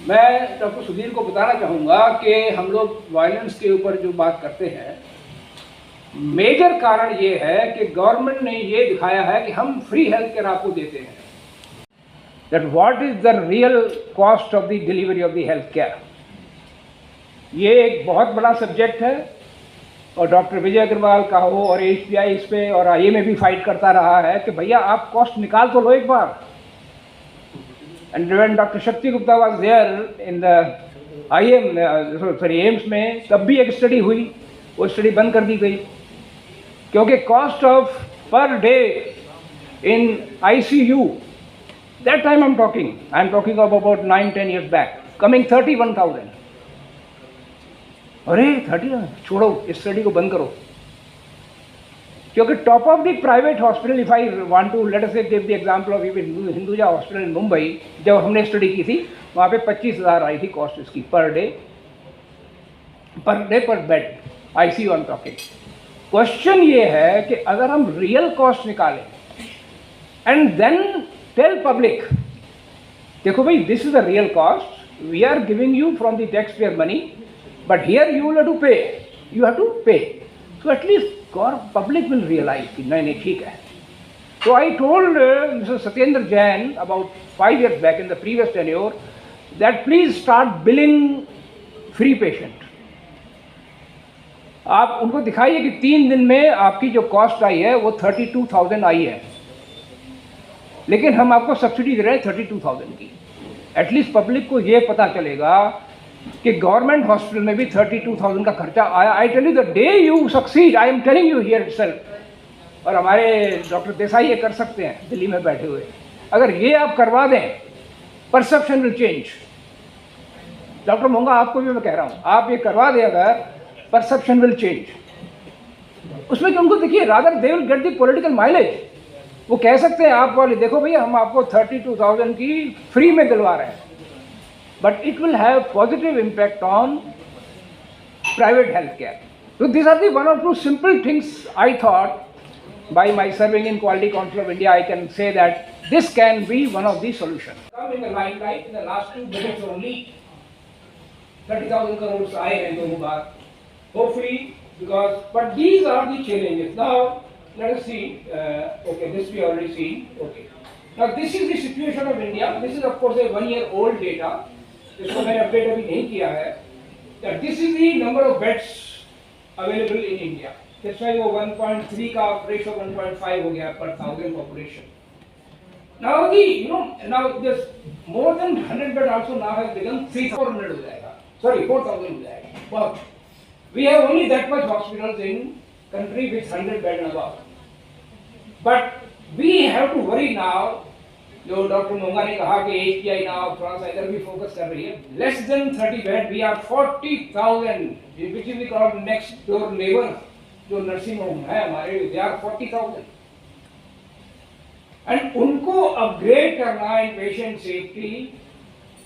मैं डॉक्टर सुधीर को बताना चाहूँगा कि हम लोग वायलेंस के ऊपर जो बात करते हैं, मेजर कारण ये है कि गवर्नमेंट ने ये दिखाया है कि हम फ्री हेल्थ केयर आपको देते हैं, that what is the real cost of the delivery of the health care. ये एक बहुत बड़ा सब्जेक्ट है और डॉक्टर विजय अग्रवाल का हो और HPI इस पे और IM में भी फाइट करता रहा है कि भैया आप कॉस्ट निकाल तो लो एक बार। And when Dr. Shakti Gupta was there in the AIIMS में, तब भी एक स्टडी हुई, वो स्टडी बंद कर दी गई क्योंकि cost of per day in ICU, that time I'm talking of about 9-10 years back, coming 31,000. अरे 30, छोड़ो, इस स्टडी को बंद करो क्योंकि top of the private hospital, if I want to let us give the example of Hinduja hospital in Mumbai, जब हमने study की थी वहाँ पे 25,000 आई थी कॉस्ट इसकी per day per bed ICU on talking. Question ये है कि अगर हम रियल कॉस्ट निकालें एंड देन टेल पब्लिक, देखो भाई this is the real cost, we are giving you from the tax payer money, but here you have to pay, so at least public will realize कि नहीं ठीक है। So I told Mr. Satyendra Jain about 5 years back in the previous tenure that please start billing free patient। आप उनको दिखाइए कि 3 दिन में आपकी जो कॉस्ट आई है वो 32,000 आई है, लेकिन हम आपको सब्सिडी दे रहे हैं 32,000 की। एटलीस्ट पब्लिक को ये पता चलेगा कि गवर्नमेंट हॉस्पिटल में भी 32,000 का खर्चा आया। I tell you the day you succeed, I am telling you here itself, और हमारे डॉक्टर देसाई ये कर सकते हैं दिल्ली में बैठे हुए, अगर ये आप करवा दें परसेप्शन विल चेंज। डॉक्टर मोंगा आपको भी मैं कह रहा हूँ, आप ये करवा दें अगर, परसेप्शन विल चेंज। उसमें कि उनको देखिए, rather they will get the political mileage. वो कह सकते हैं आप वाले, देखो भैया हम आपको 32,000 की फ्री में दिलवा रहे हैं, but it will have positive impact on private healthcare. So these are the one or two simple things I thought, by my serving in Quality Council of India, I can say that this can be one of the solutions. Come in the limelight in the last 2 minutes only. 30,000 crores आए हैं दोनों बार, hopefully, because, but these are the challenges. Now let us see. Okay, this we already seen. Okay. Now this is the situation of India. This is of course a 1-year-old data. इसको मैंने update अभी नहीं किया है। This is the number of beds available in India. That's why वो 1.3 का ratio 1.5 हो गया per 1000 population. Now now this more than 100 bed also now has become 3,400 हो जाएगा, सॉरी 4,000 हो जाएगा। But we have only that much hospitals in country with 100 bed and above. But we have to worry now, जो doctor Monga ने कहा कि HPI now थोड़ा सा इधर भी फोकस कर रही है, less than 30 bed, we are 40,000, which is called next door neighbour, जो नर्सिंग होम है हमारे, दे आर 40,000। एंड उनको अपग्रेड करना इन पेशेंट सेफ्टी,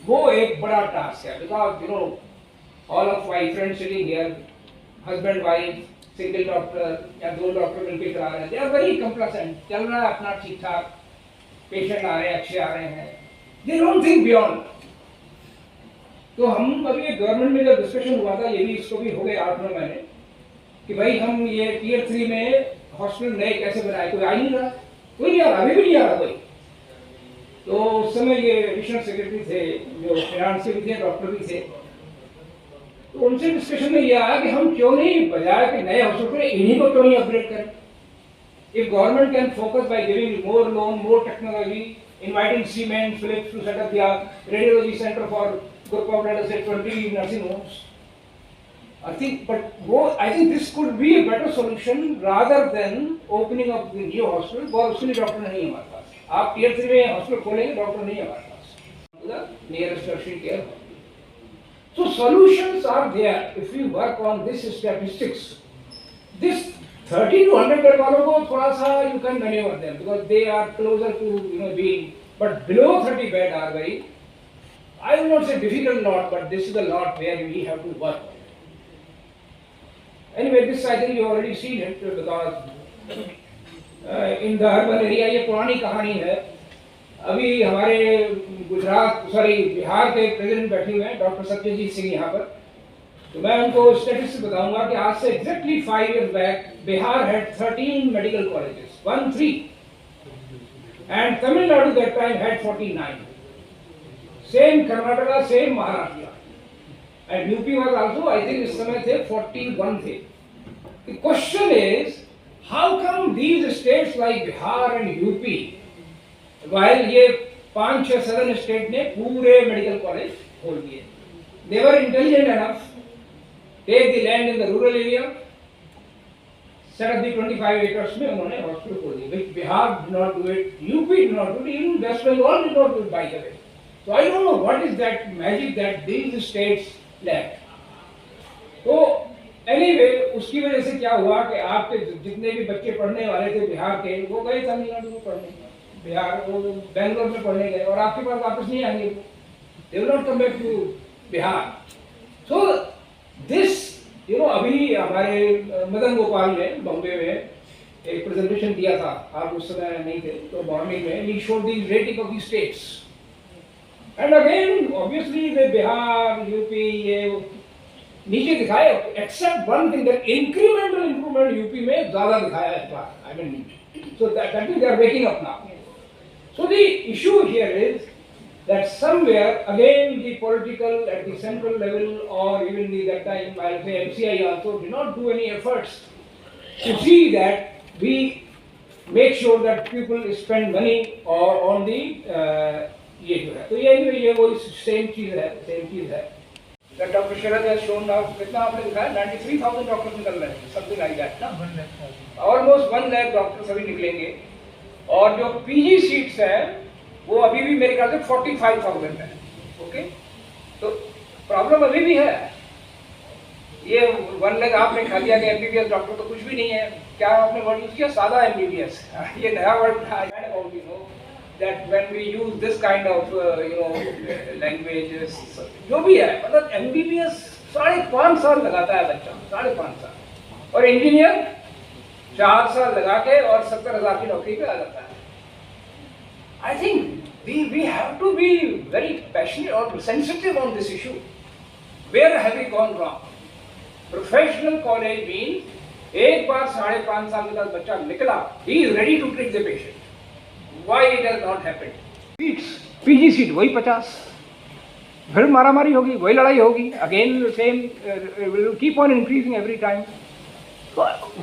वो एक बड़ा टास्क है, because you know all of my friends sitting here, husband wife, single doctor या 2 डॉक्टर मिलकर चला रहे हैं, दे आर वेरी कंप्लेसेंट, चल रहा है अपना ठीक ठाक, पेशेंट आ रहे हैं, अच्छे आ रहे हैं, दे डोंट थिंक बियॉन्ड। तो हम अभी गवर्नमेंट में जब डिस्कशन हुआ था, ये भी इसको भी हो गए 8-9 महीने, कि भाई हम ये Tier 3 में हॉस्पिटल नए कैसे बनाए, कोई आ नहीं रहा, कोई नहीं आ रहा, अभी भी नहीं आ रहा कोई। तो उस समय ये एडिशनल सेक्रेटरी थे, जो फाइनेंस के भी थे, डॉक्टर भी थे, तो उनसे डिस्कशन में ये आया कि हम क्यों नहीं, बजाय कि नए हॉस्पिटल इन्हीं को क्यों नहीं अपग्रेड करें। If government can focus by giving more loan, more technology, inviting Siemens, Philips to set up the radiology center for group of, let us say, 20 nursing homes, I think this could be a better solution rather than opening up the new hospital. और उसके लिए doctor नहीं है हमारे पास। आप Tier 3 में hospital खोलेंगे, doctor नहीं है हमारे पास। The nearest tertiary care. So solutions are there if we work on this statistics. This 30 to 100 bed वालों को थोड़ा सा you can maneuver them because they are closer to being, but below 30 bed are very, I will not say difficult lot, but this is the lot where we have to work. Anyway, this I think you already seen it because in the urban area ये पुरानी कहानी है। अभी हमारे बिहार के president बैठे हुए हैं डॉक्टर सत्यजीत सिंह यहाँ पर, तो मैं उनको स्टेटिस्टिक्स बताऊंगा कि आज से exactly 5 years back Bihar had 13 medical colleges, 13, and Tamil Nadu that time had 49, same Karnataka, same Maharashtra, and UP was also I think इस समय थे 41 थे. The question is how come these states like Bihar and UP, while ये 5-6 सदर्न स्टेट ने पूरे medical college खोल दिए, they were intelligent enough, take the land in the rural area, set up the 25 acres में उन्होंने हॉस्पिटल खोल दिए. Which Bihar did not do it, UP did not do it, even West Bengal did not do it, by the way. So I don't know what is that magic that these states lack. तो anyway उसकी वजह से क्या हुआ कि आपके जितने भी बच्चे पढ़ने वाले थे बिहार के, वो गए तमिलनाडु में पढ़ने, बिहार वो बेंगलोर में पढ़ने गए, और आपके पास वापस नहीं आएंगे, they will not come back to Bihar. So this अभी हमारे मदन गोपाल ने बॉम्बे में एक प्रेजेंटेशन दिया था, आप उस समय नहीं थे, तो मॉर्निंग में he showed the rating of the states, and again obviously the Bihar, UP ये नीचे दिखाए, except one thing that incremental improvement UP में ज्यादा दिखाया है इस बार. I mean, so that means they are waking up now. So the issue here is that somewhere again the political at the central level, or even that time I'll say MCI also did not do any efforts to see that we make sure that people spend money or on the ये जो है, तो ये वो same चीज है. That Dr. Sharad has shown now, कितना आपने दिखाया, 93,000 डॉक्टर्स निकल रहे हैं, something like that ना, almost 1 lakh डॉक्टर्स अभी निकलेंगे, और जो पीजी सीट्स हैं वो अभी भी मेरे ख्याल से 45,000 है. ओके, तो प्रॉब्लम अभी भी है. ये 1 लाख आपने खा लिया कि एमबीबीएस डॉक्टर तो कुछ भी नहीं है. क्या आपने वर्ड यूज किया, सादा एमबीबीएस, ये नया वर्ड था. that when we use this kind of languages, जो भी है, मतलब एमबीबीएस 5.5 साल लगाता है बच्चा, 5.5 साल, और इंजीनियर 4 साल लगा के और 70,000 की नौकरी पे आ जाता है. I think we have to be very passionate or sensitive on this issue. Where have we gone wrong? Professional college means एक बार 5.5 साल के बाद बच्चा निकला, he is ready to treat the patient. Why it has not happened? Seats, PG seat वही 50, फिर मारामारी होगी, वही लड़ाई होगी, again same will keep on increasing every time.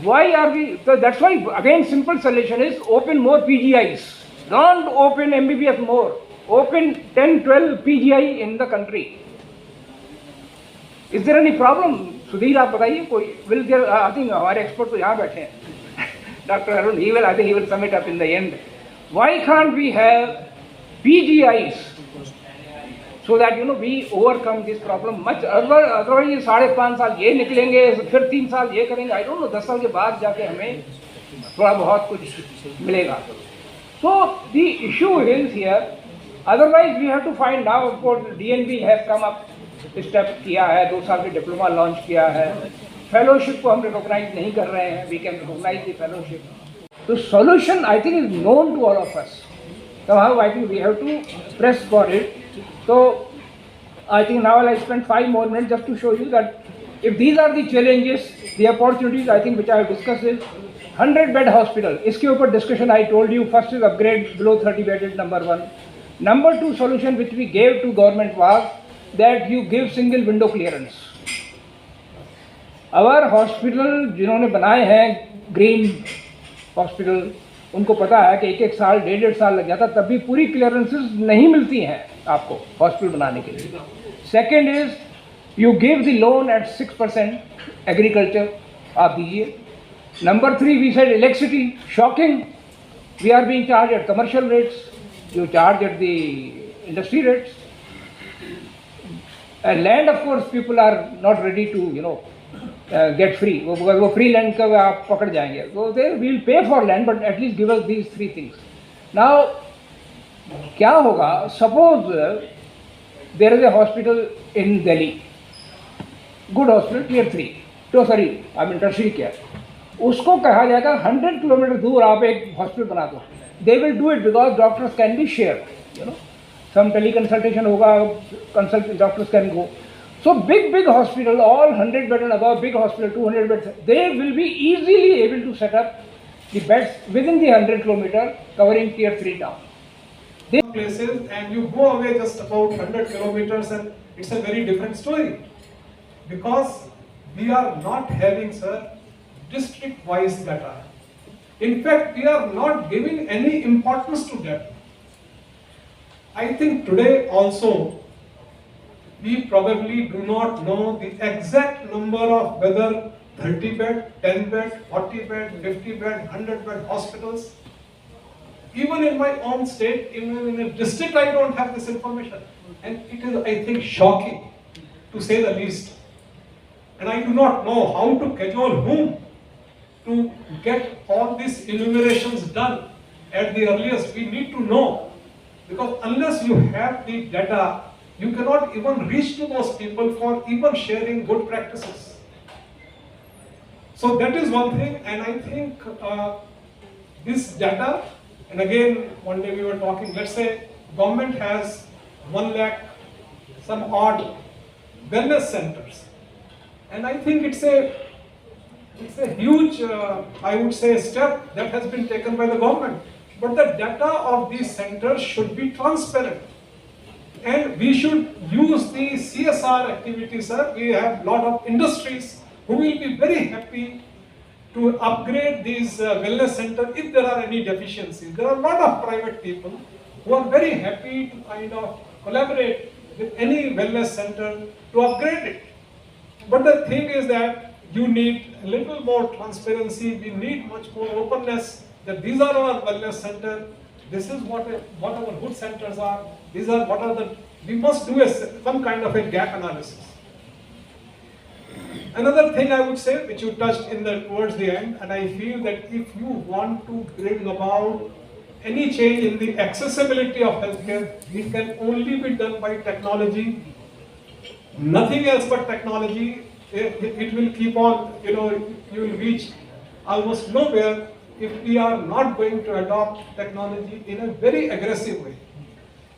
Why are we? So that's why again simple solution is open more PGIs. Don't open MBBS more. Open 10-12 PGI in the country. Is there any problem? Sudhir आप बताइए, कोई will there? I think हमारे expert तो यहाँ बैठे हैं. Dr. Arun, I think he will sum it up in the end. Why can't we have PGIs so that we overcome this problem much? Otherwise ये 5.5 साल ये निकलेंगे, फिर 3 साल ये करेंगे. I don't know, 10 साल के बाद जाके हमें थोड़ा बहुत कुछ मिलेगा. So the issue is here. Otherwise we have to find now. Of course DNB has come up, step किया है, 2 साल के डिप्लोमा लॉन्च किया है. फेलोशिप को हम रिकॉग्नाइज नहीं कर रहे हैं. We can recognise the fellowship. तो solution I think is known to all of us. Somehow I think we have to press for it. So I think now I'll spend 5 more minutes just to show you that if these are the challenges, the opportunities I think which I have discussed is 100-bed hospital. इसके ऊपर discussion I told you. First is upgrade below 30 bedded, number 1. Number 2 solution which we gave to government was that you give single window clearance. Our hospital जिन्होंने बनाए हैं green hospital, उनको पता है कि 1-1 साल 1.5 साल लग जाता, तब भी पूरी क्लियरेंसेस नहीं मिलती हैं आपको हॉस्पिटल बनाने के लिए. Second is you give the loan at 6% agriculture आप दीजिए. Number 3 we said electricity, shocking, we are being charge at commercial rates, you charge at the industry rates. Land of course people are not ready to get free. वो free land का आप पकड़ जाएंगे. So they will pay for land, but at least give us these 3 things. Now क्या होगा? Suppose there is a hospital in Delhi, good hospital, tier 3. तो sorry, I mean tertiary care. उसको कहा जाएगा 100 किलोमीटर दूर आप एक हॉस्पिटल बना दो. they will do it because doctors can be shared, you know. Some teleconsultation hoga, doctors can go. So big hospital, all 100 bed and above, big hospital, 200 beds, they will be easily able to set up the beds within the 100 kilometer covering tier 3 town. Places and you go away just about 100 kilometers and it's a very different story, because we are not having, sir, district wise data. In fact, we are not giving any importance to that. I think today also we probably do not know the exact number of whether 30 bed, 10 bed, 40 bed, 50 bed, 100 bed hospitals. Even in my own state, even in a district, I don't have this information. And it is, I think, shocking, to say the least. And I do not know how to cajole whom to get all these enumerations done at the earliest. We need to know, because unless you have the data, you cannot even reach to those people for even sharing good practices. So that is one thing, and I think this data, and again, one day we were talking, let's say government has 1 lakh, some odd wellness centers. And I think it's a huge, I would say, step that has been taken by the government. But the data of these centers should be transparent. And we should use the CSR activities, sir. We have a lot of industries who will be very happy to upgrade these wellness centers if there are any deficiencies. There are a lot of private people who are very happy to kind of collaborate with any wellness center to upgrade it. But the thing is that you need a little more transparency, we need much more openness, that these are our wellness centers, this is what our good centers are, these are what are the, we must do some kind of a gap analysis. Another thing I would say, which you touched towards the end, and I feel that if you want to bring about any change in the accessibility of healthcare, it can only be done by technology. Nothing else but technology. It will keep on, you will reach almost nowhere if we are not going to adopt technology in a very aggressive way.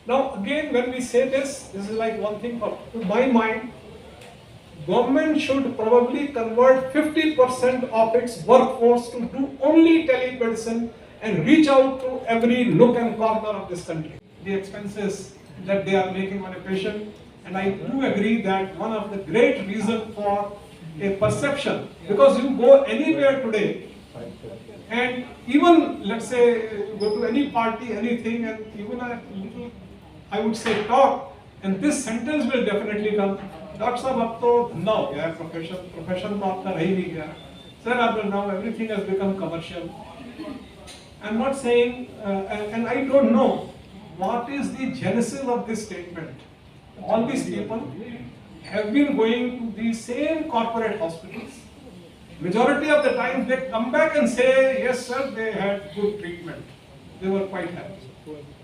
Now again, when we say this is like one thing to my mind. Government should probably convert 50% of its workforce to do only telemedicine and reach out to every nook and corner of this country. The expenses that they are making on a patient, and I do agree that one of the great reasons for a perception, because you go anywhere today, and even let's say you go to any party, anything, and even a little, I would say, talk, and this sentence will definitely come. Doctor Sahab, ab to dhanda ho gaya hai, profession to aapka rah hi nahi gaya. Sir, now everything has become commercial. I'm not saying, and I don't know what is the genesis of this statement. All these people have been going to the same corporate hospitals. Majority of the time they come back and say, yes sir, they had good treatment. They were quite happy.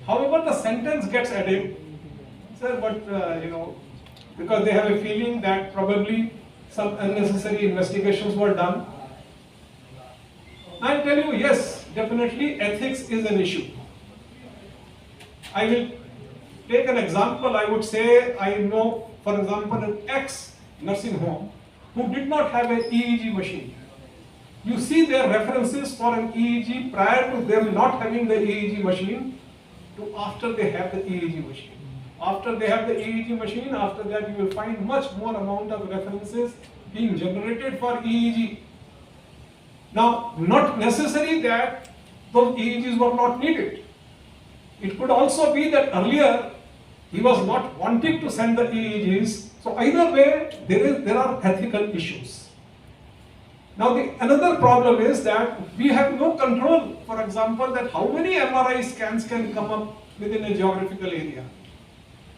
However, the sentence gets added, sir, but because they have a feeling that probably some unnecessary investigations were done. I'll tell you, yes, definitely ethics is an issue. I will take an example. I would say I know, for example, an ex-nursing home who did not have an EEG machine. You see their references for an EEG prior to them not having the EEG machine to after they have the EEG machine. After they have the EEG machine, after that you will find much more amount of references being generated for EEG. Now, not necessary that those EEGs were not needed. It could also be that earlier he was not wanting to send the EEGs. So either way, there are ethical issues. Now another problem is that we have no control, for example, that how many MRI scans can come up within a geographical area.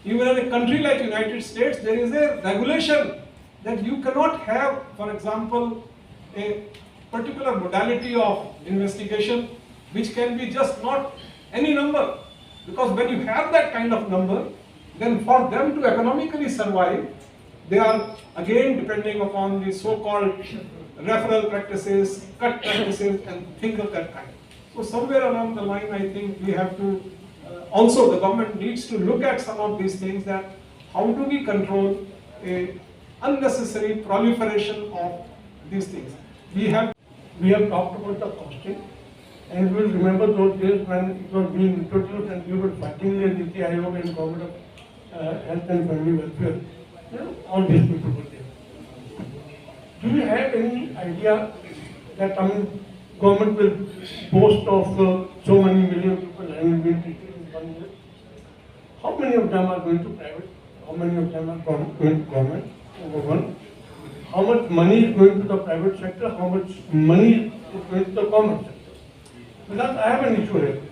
Even in a country like United States, there is a regulation that you cannot have, for example, a particular modality of investigation which can be just not any number. Because when you have that kind of number, then for them to economically survive, they are again depending upon the so-called referral practices, cut practices, and things of that kind. So somewhere along the line, I think we have to, also the government needs to look at some of these things, that how do we control a unnecessary proliferation of these things. We have talked about the costing, and you will remember those days when it was being introduced and we were fighting the Niti Aayog and Government of Health and Family Welfare. You know, all these people were there. Do you have any idea that, I mean, government will boast of so many million people having been treated in 1 year? How many of them are going to private? How many of them are going to government? Number one. How much money is going to the private sector? How much money is going to the government sector? Because I have an issue here.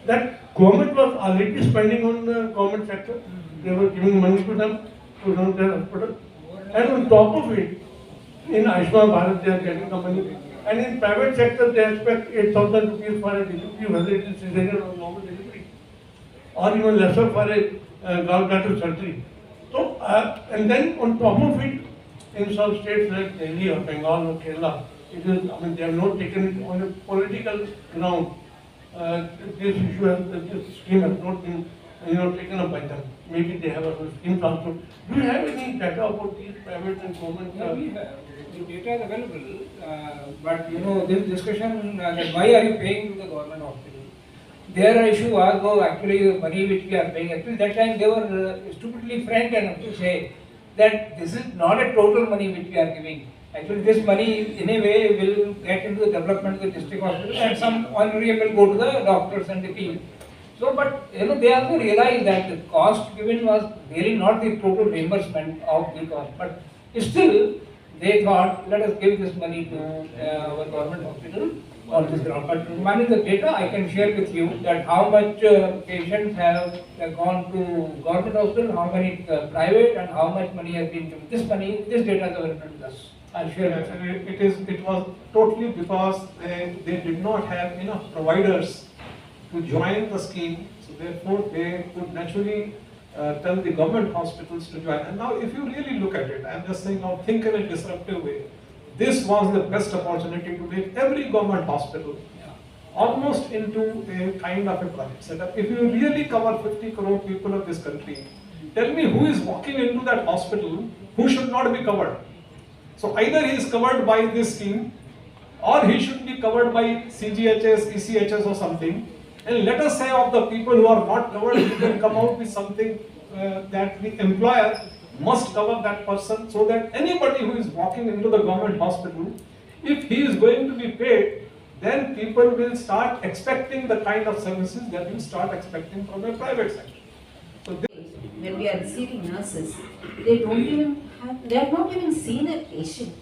That government was already spending on the government sector. They were giving money to them to run their hospital. And on top of it, in Ayushman Bharat they are getting the money. And in private sector they expect 8,000 rupees for a delivery, whether it is cesarean or normal delivery, or even lesser for a gallbladder surgery. So, and then on top of it, in some states like Delhi or Bengal or Kerala, it is, I mean, they have not taken it on a political ground. This issue this scheme has not been, taken up by them. Maybe they have other schemes also. Do you have any data about these private and government? Yeah, we have. The data is available, but this discussion that why are you paying to the government hospital? Their issue was, though, actually the money which we are paying. Actually, that time they were stupidly frank enough to say that this is not a total money which we are giving. Actually, this money in a way will get into the development of the district hospital, and some honorary will go to the doctors and the team. So, but they also realized that the cost given was really not the total reimbursement of the cost, but still they thought, let us give this money to our government hospital on this ground. But reminding the data, I can share with you that how much patients have gone to government hospital, how many private, and how much money has been given. This data is available with us. I'll share it. It was totally because they did not have enough providers to join the scheme, so therefore they could naturally tell the government hospitals to join. And now if you really look at it, I'm just saying now, think in a disruptive way. This was the best opportunity to make every government hospital almost into a kind of a private setup. If you really cover 50 crore people of this country, tell me who is walking into that hospital who should not be covered. So either he is covered by this scheme, or he should be covered by CGHS, ECHS or something. And let us say of the people who are not covered, we can come out with something that the employer must cover that person, so that anybody who is walking into the government hospital, if he is going to be paid, then people will start expecting the kind of services that you start expecting from a private sector. So when we are receiving nurses, they have not even seen a patient.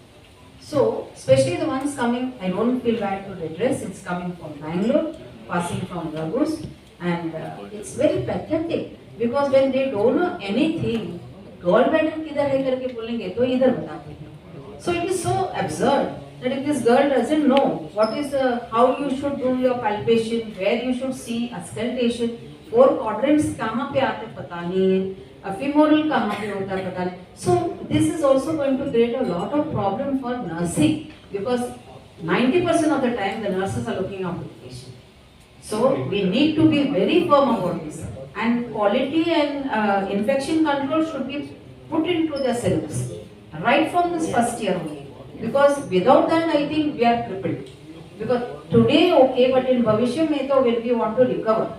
So, especially the ones coming, I don't feel bad to address, it's coming from Bangalore, passing from Ragus, and it's very pathetic, because when they don't know anything, gallbladder kidhar hai karke bolenge to idhar batate hain. So it is so absurd that if this girl doesn't know what is how you should do your palpation, where you should see auscultation, 4 quadrants kahan pe aate pata nahi hai, femoral kahan pe hota hai pata nahi. So this is also going to create a lot of problem for nursing, because 90% of the time the nurses are looking after the patient. So we need to be very firm about this, and quality and infection control should be put into the syllabus right from this first year only, because without that I think we are crippled. Because today okay, but in Bhavishya mein to when we want to recover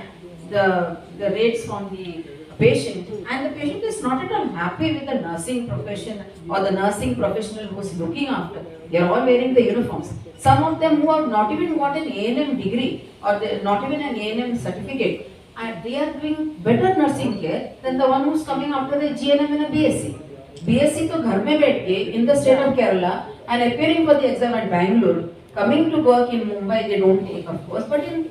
the rates from the patient, and the patient is not at all happy with the nursing profession or the nursing professional who is looking after. They are all wearing the uniforms. Some of them who have not even got an A&M degree or not even an A&M certificate, and they are doing better nursing care than the one who is coming after the GNM and a BSc. BSc to ghar mein baith ke in the state of Kerala and appearing for the exam at Bangalore, coming to work in Mumbai they don't take, of course, but in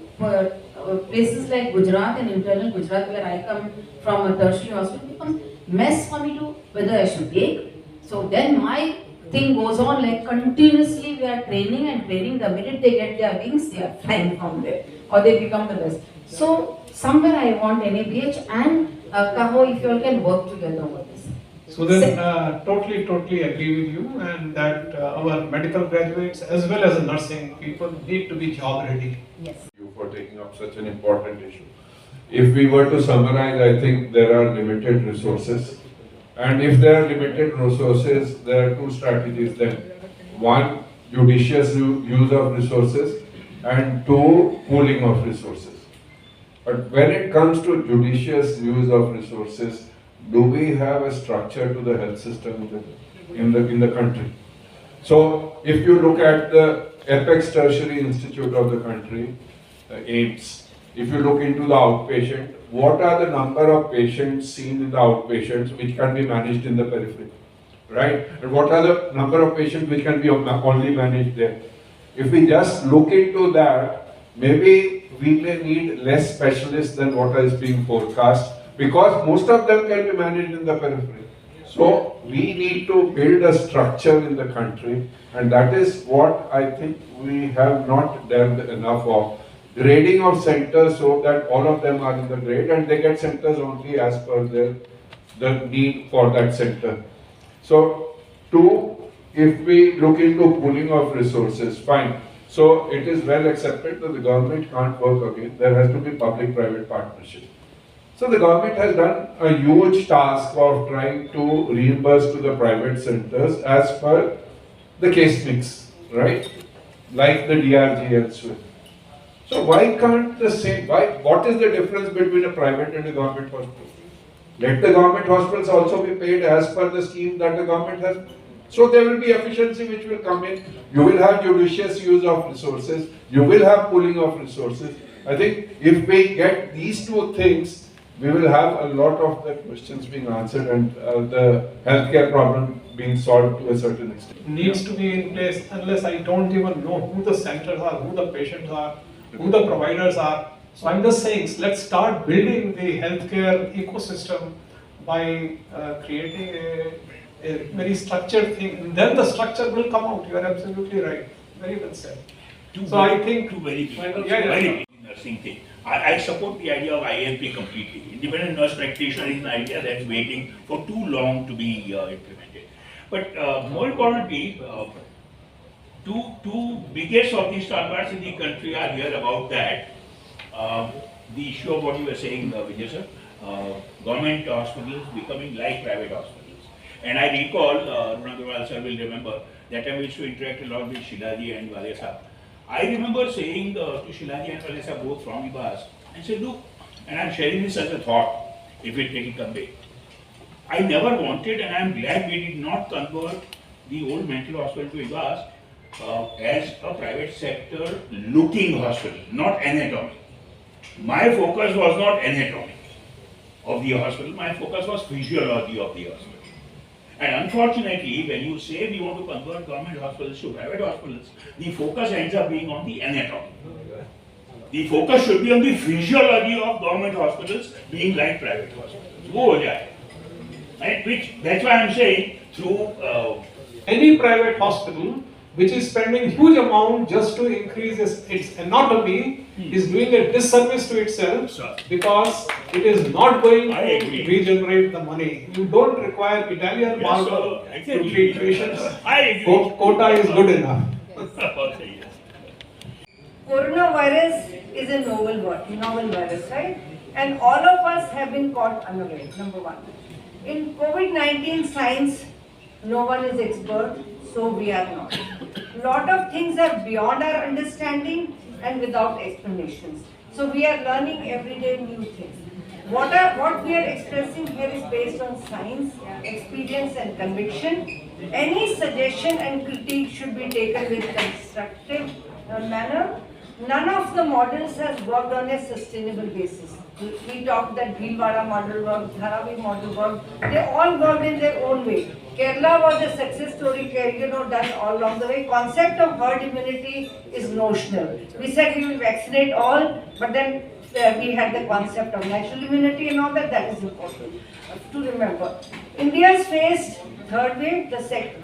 places like Gujarat and internal Gujarat, where I come from a tertiary hospital, becomes mess for me to whether I should take. So then my thing goes on, like continuously we are training and training. The minute they get their wings, they are flying from there, or they become the best. So somewhere I want NABH and Kaho, if you all can work together over this. So then, totally agree with you, and that our medical graduates as well as nursing people need to be job ready. Yes. for taking up such an important issue. If we were to summarize, I think there are limited resources. And if there are limited resources, there are two strategies then. One, judicious use of resources, and two, pooling of resources. But when it comes to judicious use of resources, do we have a structure to the health system in the country? So if you look at the apex tertiary institute of the country, AIMS, if you look into the outpatient, what are the number of patients seen in the outpatients which can be managed in the periphery, right? And what are the number of patients which can be only managed there? If we just look into that, maybe we may need less specialists than what is being forecast, because most of them can be managed in the periphery. So we need to build a structure in the country, and that is what I think we have not done enough of. Grading of centers so that all of them are in the grade and they get centers only as per the need for that center. So two, if we look into pooling of resources, fine. So it is well accepted that the government can't work again. There has to be public-private partnership. So the government has done a huge task of trying to reimburse to the private centers as per the case mix, right? Like the DRG elsewhere. So why can't the same, what is the difference between a private and a government hospital? Let the government hospitals also be paid as per the scheme that the government has. So there will be efficiency which will come in. You will have judicious use of resources. You will have pooling of resources. I think if we get these two things, we will have a lot of the questions being answered and the healthcare problem being solved to a certain extent. Needs to be in place unless I don't even know who the centers are, who the patients are, who the providers are. So I'm just saying, let's start building the healthcare ecosystem by creating a very structured thing. And then the structure will come out. You are absolutely right. Very well said. I think two very big nursing thing. I support the idea of INP completely. Independent nurse practitioner is an idea that's waiting for too long to be implemented. But more importantly, two biggest of these stalwarts in the country are here about that. The issue of what you were saying, Vijay sir, government hospitals becoming like private hospitals. And I recall, Runagrawal sir will remember, that time we used to interact a lot with Shilaji and Valesa. I remember saying to Shilaji and Valesa, both from IBAS, and said, look, and I'm sharing this as a thought, if it can convey. I never wanted, and I'm glad we did not convert the old mental hospital to IBAS as a private sector looking hospital, not anatomy. My focus was not anatomy of the hospital, my focus was physiology of the hospital. And unfortunately, when you say we want to convert government hospitals to private hospitals, the focus ends up being on the anatomy. The focus should be on the physiology of government hospitals being like private hospitals. Wo ho jaye. Right? That's why I'm saying through any private hospital which is spending huge amount just to increase its anatomy is doing a disservice to itself because it is not going to regenerate the money. You don't require Italian marble to treat patients. Quota is good enough. Coronavirus is a novel virus, right? And all of us have been caught unaware, number one. In COVID-19 science, no one is expert, so we are not. Lot of things are beyond our understanding and without explanations. So we are learning every day new things. What we are expressing here is based on science, experience and conviction. Any suggestion and critique should be taken with constructive manner. None of the models has worked on a sustainable basis. We talked that Bhilwara model worked, Dharavi model worked. They all worked in their own way. Kerala was a success story, done all along the way. Concept of herd immunity is notional. We said we will vaccinate all, but then we had the concept of natural immunity and all that. That is important to remember. India's faced third wave,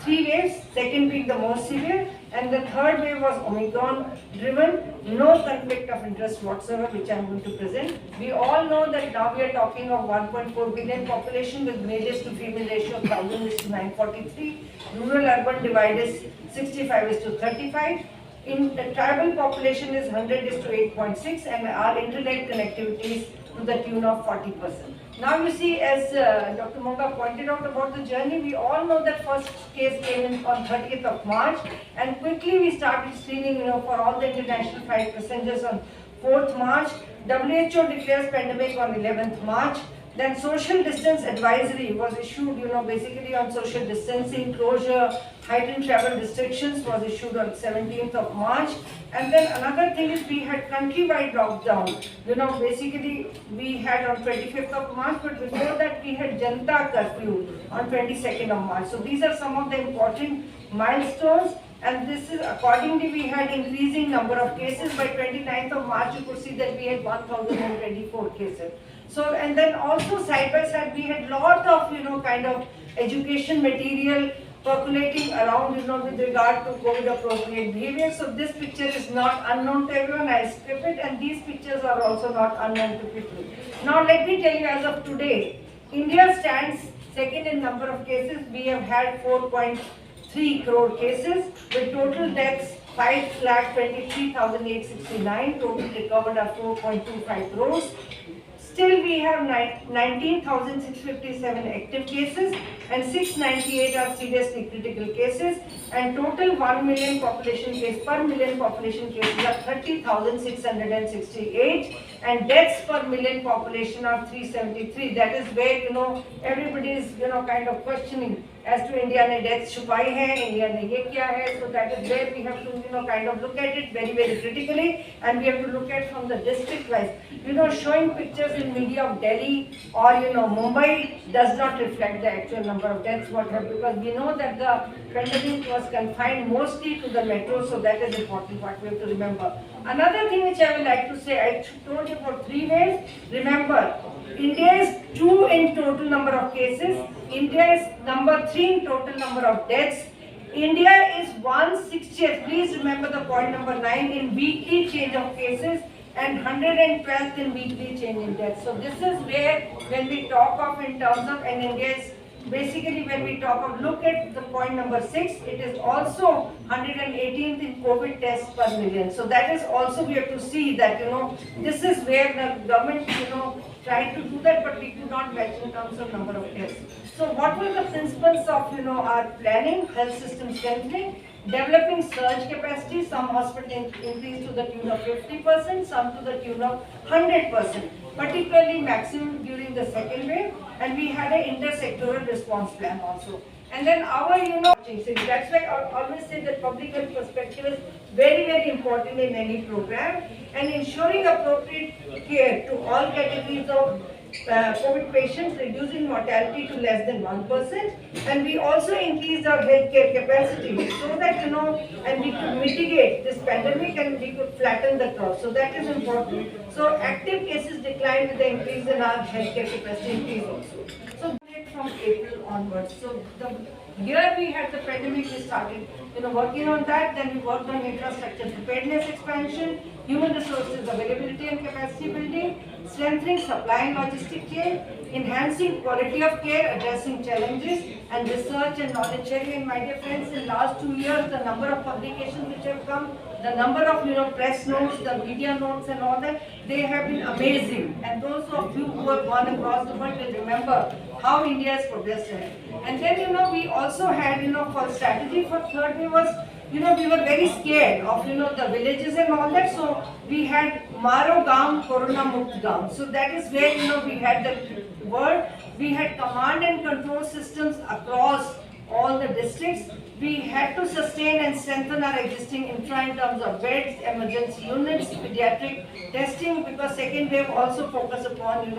three waves, second being the most severe, and the third wave was Omicron driven. No conflict of interest whatsoever, which I am going to present. We all know that now we are talking of 1.4 billion population with males to female ratio of 1000 is to 943. Rural urban divide is 65 is to 35. In the tribal population is 100 is to 8.6, and our internet connectivity is to the tune of 40%. Now you see, as Dr. Monga pointed out about the journey, we all know that first case came in on 30th of March, and quickly we started screening, for all the international flight passengers on 4th March. WHO declares pandemic on 11th March. Then social distance advisory was issued, basically on social distancing, closure, heightened travel restrictions was issued on 17th of March. And then another thing is we had countrywide lockdown. Basically we had on 25th of March, but before that we had Janta curfew on 22nd of March. So these are some of the important milestones. And this is accordingly we had increasing number of cases. By 29th of March you could see that we had 1024 cases. So, and then also side by side we had lot of kind of education material percolating around with regard to COVID appropriate behavior. So this picture is not unknown to everyone. I strip it, and these pictures are also not unknown to people. Now let me tell you, as of today, India stands second in number of cases. We have had 4.3 crore cases with total deaths 5,23,869. Total recovered are 4.25 crores. Still we have 19,657 active cases and 698 are seriously critical cases, and total 1 million population case per million population cases are 30,668, and deaths per million population are 373. That is where everybody is kind of questioning as to India ne deaths छुपाई है, India ने ये किया है. So that is where we have to kind of look at it very very critically, and we have to look at from the district wise. Showing pictures in media of Delhi or Mumbai does not reflect the actual number of deaths what have, because we know that the pandemic was confined mostly to the metro, so that is important what we have to remember. Another thing which I would like to say, I told you about 3 ways. Remember, India is 2 in total number of cases. India is number 3 in total number of deaths. India is 160th, please remember the point number 9, in weekly change of cases, and 112th in weekly change in deaths. So this is where, when we talk of in terms of, and India is basically when we talk of, look at the point number 6, it is also 118th in COVID tests per million. So that is also, we have to see that, this is where the government, tried to do that, but we could not match in terms of number of tests. So what were the principles of, our planning, health system strengthening? Developing surge capacity, some hospitals increased to the tune of 50%, some to the tune of 100%, particularly maximum during the second wave, and we had an intersectoral response plan also. And then our, that's why I always say that public health perspective is very, very important in any program, and ensuring appropriate care to all categories of COVID patients, reducing mortality to less than 1%, and we also increased our healthcare capacity so that and we could mitigate this pandemic and we could flatten the curve. So that is important. So active cases declined with the increase in our healthcare capacity increase also. So from April onwards. So the year we had the pandemic, we started working on that. Then we worked on infrastructure preparedness expansion, human resources availability and capacity building, strengthening supply and logistic chain, enhancing quality of care, addressing challenges, and research and knowledge sharing. And my dear friends, in last 2 years, the number of publications which have come, the number of press notes, the media notes and all that, they have been amazing. And those of you who have gone across the world will remember how India has progressed ahead. And then we also had for strategy for third wave was we were very scared of the villages and all that, so we had Maro Gaam, Corona Mukt Gaam. So that is where we had the word. We had command and control systems across all the districts. We had to sustain and strengthen our existing infra in terms of beds, emergency units, pediatric testing, because second wave also focused upon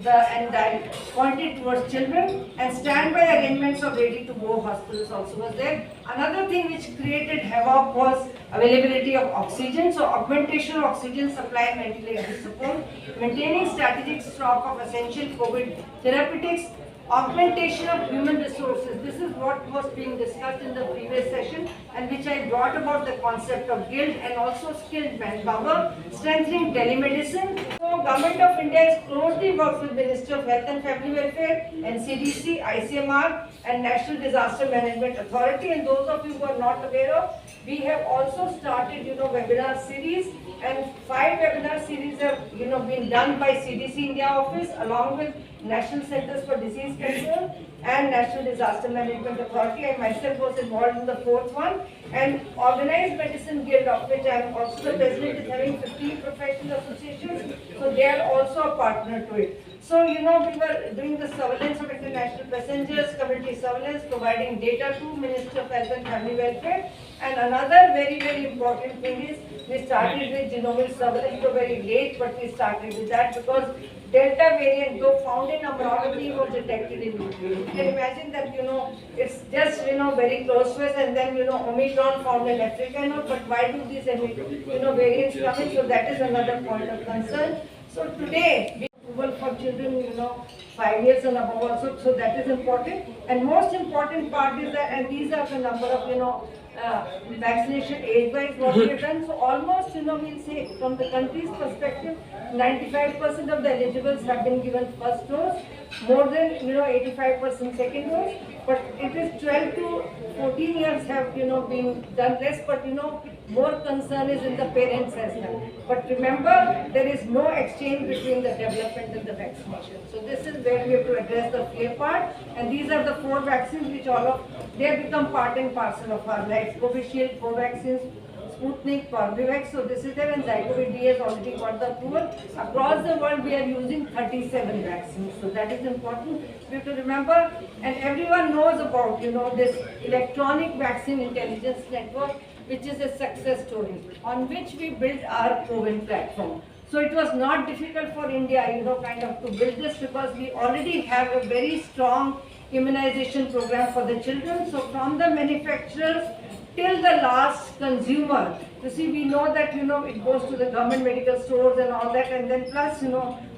and pointed towards children, and standby arrangements of ready-to-go hospitals also was there. Another thing which created havoc was availability of oxygen. So augmentation of oxygen supply and ventilator support, maintaining strategic stock of essential COVID therapeutics, Augmentation of human resources. This is what was being discussed in the previous session and which I brought about the concept of guild and also skilled manpower, strengthening telemedicine. So Government of India is closely works with Ministry of Health and Family Welfare, NCDC, ICMR and National Disaster Management Authority. And those of you who are not aware of, we have also started, webinar series, and 5 webinar series have, been done by CDC India office along with National Centers for Disease Control and National Disaster Management Authority. I myself was involved in the 4th one. And Organized Medicine Guild, of which I am also the president, is having 15 professional associations. So they are also a partner to it. So, we were doing the surveillance of international passengers, community surveillance, providing data to Ministry of Health and Family Welfare. And another very, very important thing is we started with genomic surveillance. We were very late, but we started with that because Delta variant, though found in Amaravati, was detected in UK. You can imagine that, it's just, very close to us, and then, Omicron found in Africa, but why do these, variants come in? So that is another point of concern. So today, we approval for children, 5 years and above also, so that is important. And most important part is that, and these are the number of, vaccination age-wise what we have done. So almost, we'll say from the country's perspective, 95% of the eligibles have been given first dose, more than, 85% second dose. But it is 12 to 14 years have, been done less, but, more concern is in the parents as well. But remember, there is no exchange between the development and the vaccination. So this is where we have to address the fear part. And these are the 4 vaccines which they have become part and parcel of our lives. Covishield, Covaxin, Sputnik, Corbevax. So this is there, and Zycovid-D has already got the approval. Across the world, we are using 37 vaccines. So that is important. We have to remember, and everyone knows about, this electronic vaccine intelligence network, which is a success story on which we built our COVID platform. So it was not difficult for India, to build this because we already have a very strong immunization program for the children. So from the manufacturers till the last consumer, you see, we know that, it goes to the government medical stores and all that, and then plus,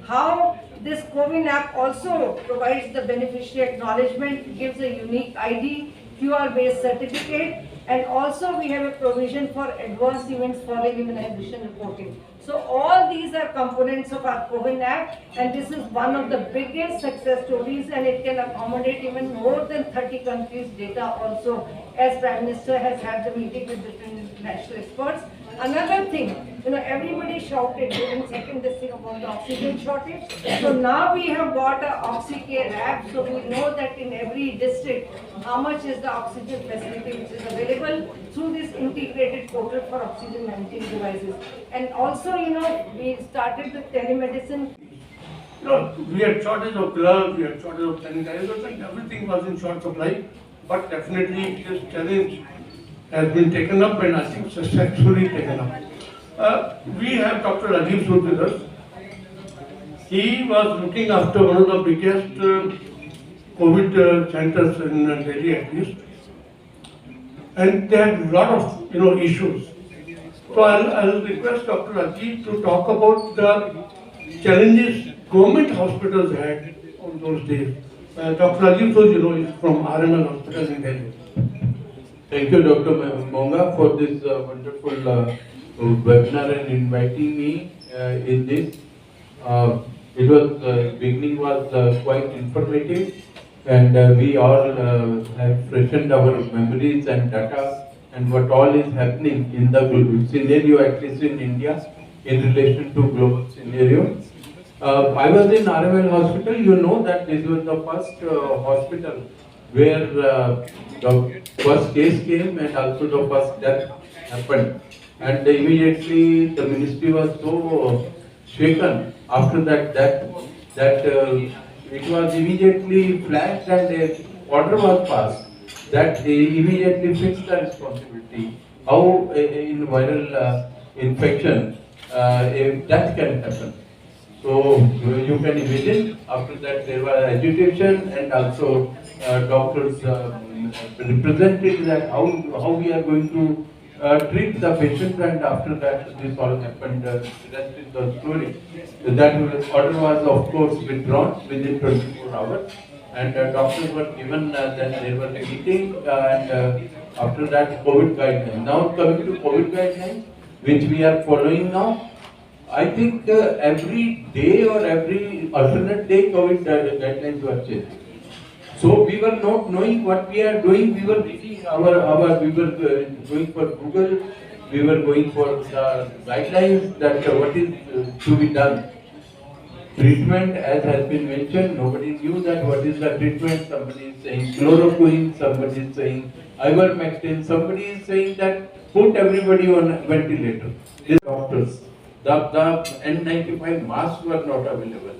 how this COVID app also provides the beneficiary acknowledgement, gives a unique ID, QR-based certificate, and also we have a provision for advanced events following immunization reporting. So all these are components of our COVID app, and this is one of the biggest success stories, and it can accommodate even more than 30 countries' data also, as Prime Minister has had the meeting with different international experts. Another thing, everybody shouted during second this thing about the oxygen shortage. So now we have got a OxyCare app, so we know that in every district how much is the oxygen facility which is available through this integrated portal for oxygen managing devices. And also, we started with telemedicine. We had shortage of gloves, we had shortage of sanitizers, and everything was in short supply. But definitely this challenge has been taken up, and I think successfully taken up. We have Dr. Rajiv Sood with us. He was looking after one of the biggest COVID centers in Delhi at least, and they had a lot of issues. So I'll request Dr. Rajiv to talk about the challenges government hospitals had on those days. Dr. Rajiv Sood, is from RML Hospital in Delhi. Thank you, Dr. Monga, for this wonderful webinar and inviting me in this. It was beginning was quite informative, and we all have freshened our memories and data and what all is happening in the global scenario, at least in India, in relation to global scenario. I was in RML Hospital. You know that this was the first hospital where the first case came and also the first death happened. And immediately the ministry was so shaken after that death that it was immediately flashed and an order was passed that they immediately fixed the responsibility. How in viral infection a death can happen. So you can imagine after that there was agitation, and also doctors represented that how we are going to treat the patient, and after that this all happened. The rest is the story. That order was of course withdrawn within 24 hours, and doctors were given then there was a meeting and after that COVID guidelines. Now coming to COVID guidelines, which we are following now, I think every day or every alternate day COVID guidelines were changed. So we were not knowing what we are doing. We were reading we were going for Google. We were going for the guidelines that what is to be done. Treatment, as has been mentioned, nobody knew that what is the treatment. Somebody is saying chloroquine, somebody is saying ivermectin, somebody is saying that put everybody on a ventilator. These doctors, the N95 masks were not available.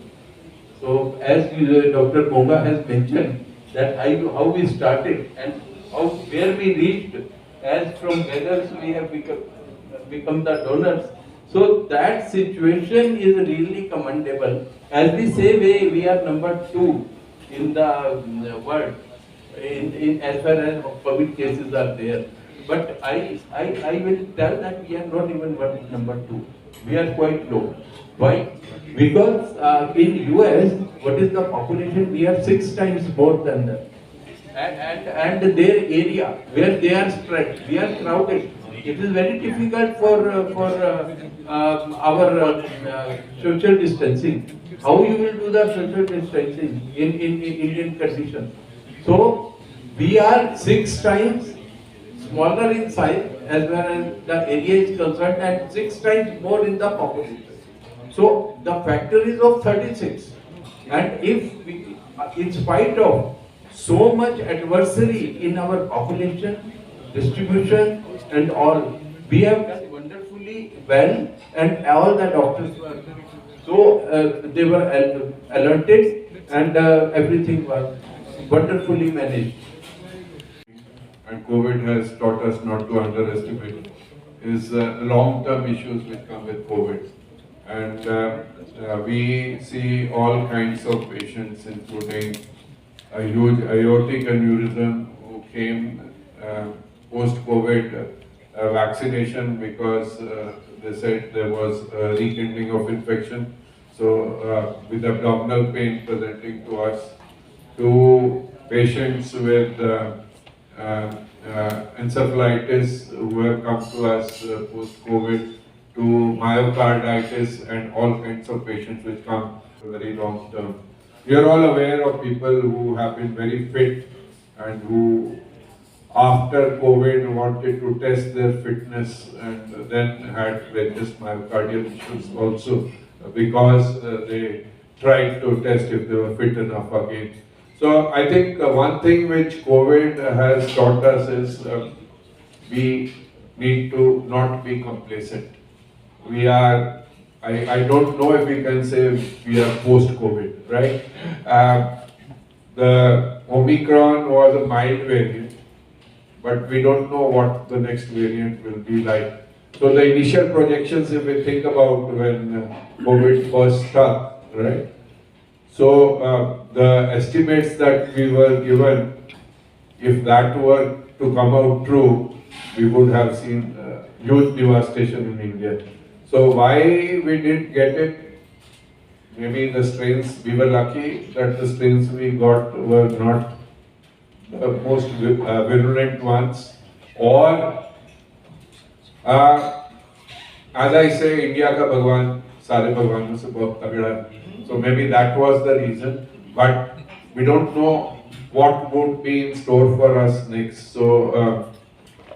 So as Dr. Bonga has mentioned, that how we started and where we reached, as from beggars we have become the donors. So that situation is really commendable. As we say, we are number 2 in the world in as far as COVID cases are there. But I will tell that we are not even number 2. We are quite low. Why? Because in US, what is the population? We are 6 times more than them. And their area where they are spread, we are crowded. It is very difficult for our social distancing. How you will do the social distancing in Indian conditions? So we are 6 times smaller in size as far as the area is concerned, and 6 times more in the population. So the factor is of 36, and if we, in spite of so much adversity in our population, distribution and all, we have done wonderfully well, and all the doctors were so they were alerted, and everything was wonderfully managed. And COVID has taught us not to underestimate is long-term issues which come with COVID. And we see all kinds of patients, including a huge aortic aneurysm who came post-COVID vaccination because they said there was a rekindling of infection. So with abdominal pain presenting to us, to patients with encephalitis who have come to us post-COVID, to myocarditis and all kinds of patients which come very long term. We are all aware of people who have been very fit and who after COVID wanted to test their fitness and then had various myocardial issues also because they tried to test if they were fit enough again. So I think one thing which COVID has taught us is we need to not be complacent. We are, I don't know if we can say we are post-COVID, right? The Omicron was a mild variant, but we don't know what the next variant will be like. So the initial projections, if we think about when COVID first struck, right? So the estimates that we were given, if that were to come out true, we would have seen huge devastation in India. So why we didn't get it? Maybe the strains, we were lucky that the strains we got were not the most virulent ones, or as I say, India ka Bhagwan, sare Bhagwanon se bahut tagda hai. So maybe that was the reason, but we don't know what would be in store for us next. So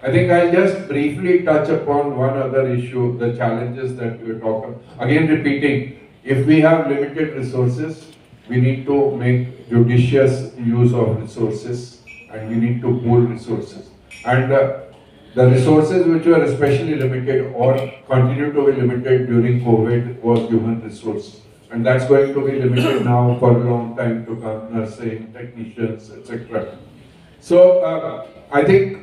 I think I'll just briefly touch upon one other issue, the challenges that we were talking. Again repeating, if we have limited resources, we need to make judicious use of resources and we need to pool resources. And the resources which were especially limited or continue to be limited during COVID was human resource. And that's going to be limited now for a long time to come, nursing, technicians, etc. So I think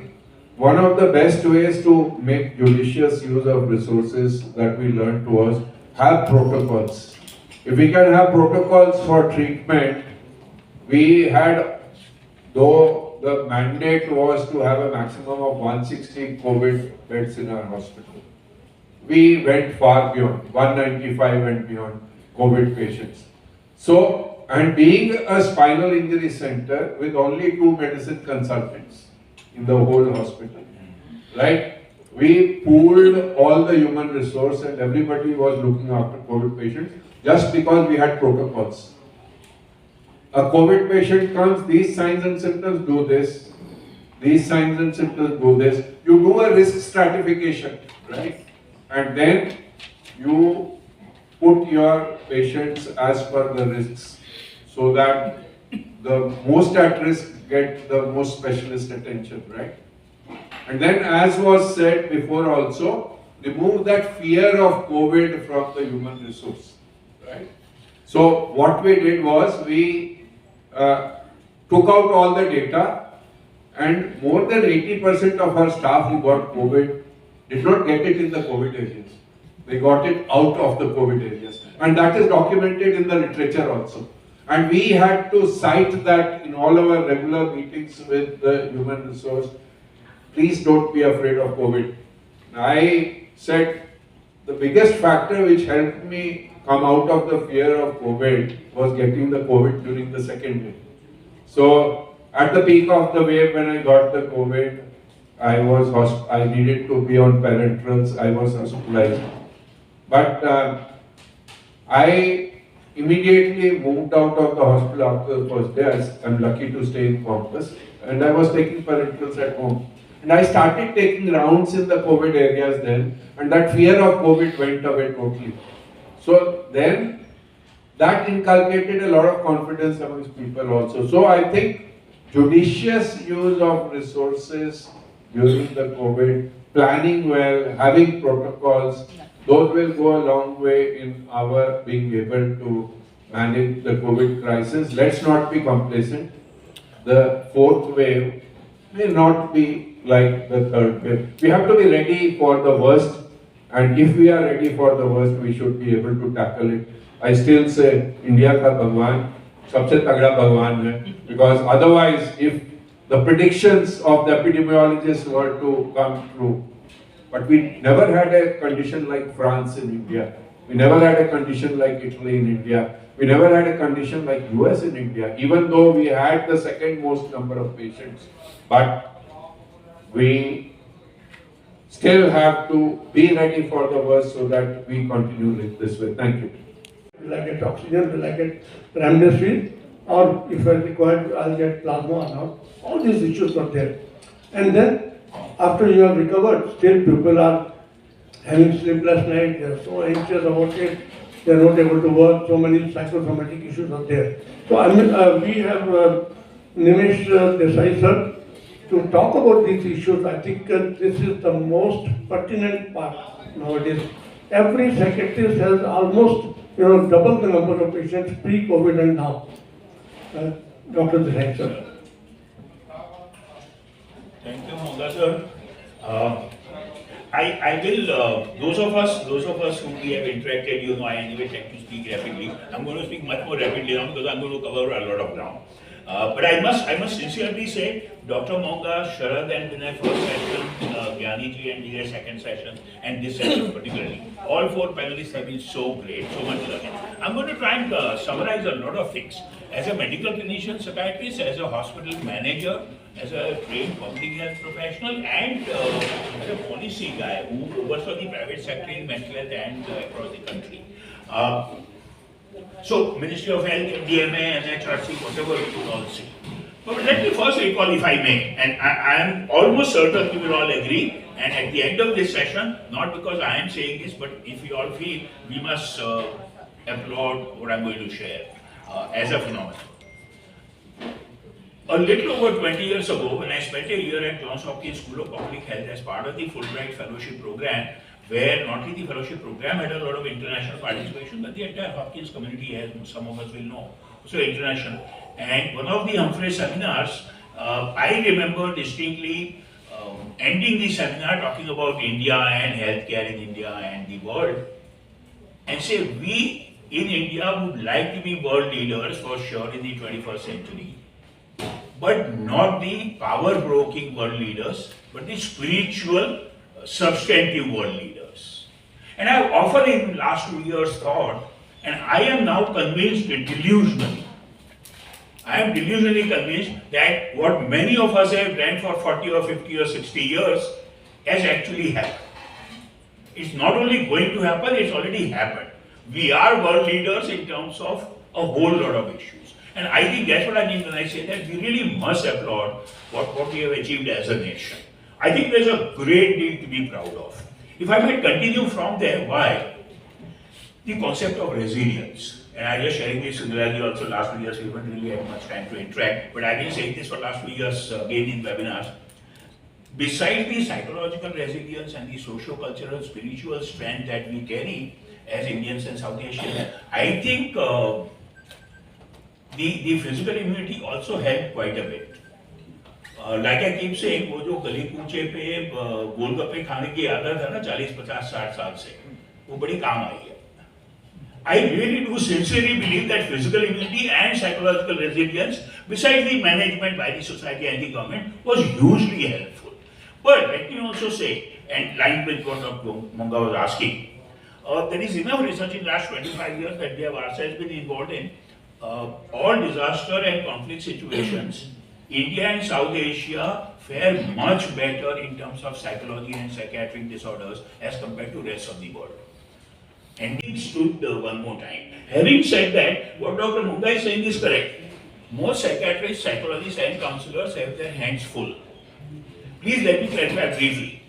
one of the best ways to make judicious use of resources that we learned was have protocols. If we can have protocols for treatment, we had, though the mandate was to have a maximum of 160 COVID beds in our hospital, we went far beyond, 195 and beyond COVID patients. So and being a spinal injury center with only 2 medicine consultants in the whole hospital, right? We pooled all the human resource and everybody was looking after COVID patients just because we had protocols. A COVID patient comes, these signs and symptoms, do this. These signs and symptoms, do this. You do a risk stratification, right? And then you put your patients as per the risks so that the most at risk get the most specialist attention, right? And then, as was said before also, remove that fear of COVID from the human resource, right? So what we did was we took out all the data, and more than 80% of our staff who got COVID did not get it in the COVID areas. They got it out of the COVID areas. And that is documented in the literature also. And we had to cite that in all our regular meetings with the human resource. Please don't be afraid of COVID. I said the biggest factor which helped me come out of the fear of COVID was getting the COVID during the second wave. So at the peak of the wave when I got the COVID, I needed to be on parenterals, I was hospitalized. But I immediately moved out of the hospital after the first day. I'm lucky to stay in campus, and I was taking parenterals at home. And I started taking rounds in the COVID areas then, and that fear of COVID went away totally. So then, that inculcated a lot of confidence amongst people also. So I think judicious use of resources during the COVID, planning well, having protocols, those will go a long way in our being able to manage the COVID crisis. Let's not be complacent. The fourth wave may not be like the third wave. We have to be ready for the worst, and if we are ready for the worst, we should be able to tackle it. I still say India ka Bhagwan, sabse tagda Bhagwan hai, because otherwise if the predictions of the epidemiologists were to come true, but we never had a condition like France in India. We never had a condition like Italy in India. We never had a condition like US in India, even though we had the second most number of patients. But we still have to be ready for the worst so that we continue this way. Thank you. Will I get oxygen? Will I get remdesivir? Or if I require, I'll get plasma or not. All these issues were there. And then, after you have recovered, still people are having sleepless nights, they are so anxious about it, they are not able to work, so many psychosomatic issues are there. So I mean, we have Nimish Desai sir to talk about these issues. I think this is the most pertinent part nowadays. Every secretary has almost double the number of patients pre-COVID and now. Dr. Desai sir. Thank you, Monga sir. I will, those of us who we have interacted, I anyway tend to speak rapidly. I'm going to speak much more rapidly now because I'm going to cover a lot of ground. But I must sincerely say, Dr. Monga, Sharad and Vinay first session, Gyani ji and Neeraj second session, and this session particularly, all four panelists have been so great, so much learning. I'm going to try and summarize a lot of things. As a medical clinician, psychiatrist, as a hospital manager, as a trained public health professional, and as a policy guy who oversaw the private sector in mental health and across the country. So, Ministry of Health, DMA, NHRC, whatever you will all see. But let me first recall, if I may, and I am almost certain you will all agree, and at the end of this session, not because I am saying this, but if you all feel, we must applaud what I am going to share as a phenomenon. A little over 20 years ago, when I spent a year at Johns Hopkins School of Public Health as part of the Fulbright Fellowship Program, where not only the fellowship program had a lot of international participation, but the entire Hopkins community, as some of us will know, so international. And one of the Humphrey seminars, I remember distinctly ending the seminar talking about India and healthcare in India and the world, and say we in India would like to be world leaders for sure in the 21st century, but not the power-broking world leaders, but the spiritual, substantive world leaders. And I have often in the last 2 years thought, and I am now convinced delusionally, I am delusionally convinced that what many of us have planned for 40 or 50 or 60 years has actually happened. It's not only going to happen, it's already happened. We are world leaders in terms of a whole lot of issues. And I think that's what I mean when I say that we really must applaud what we have achieved as a nation. I think there's a great deal to be proud of. If I might continue from there, why? The concept of resilience. And I just sharing this with you also last 2 years, we haven't really had much time to interact, but I've been saying this for last 2 years again in webinars. Besides the psychological resilience and the socio-cultural, spiritual strength that we carry as Indians and South Asians, I think the physical immunity also helped quite a bit. Like I keep saying, वो जो गली कूचे पे गोलगप्पे खाने की आदत है ना 40, 50, 60 साल से, वो बड़ी काम आई है. I really do sincerely believe that physical immunity and psychological resilience, besides the management by the society and the government, was hugely helpful. But let me also say, and line with what Dr. Monga was asking, there is enough research in the last 25 years that we have ourselves been involved in all disaster and conflict situations. India and South Asia fare much better in terms of psychology and psychiatric disorders as compared to rest of the world. And it stood one more time. Having said that, what Dr. Monga is saying is correct. Most psychiatrists, psychologists and counselors have their hands full. Please let me clarify briefly.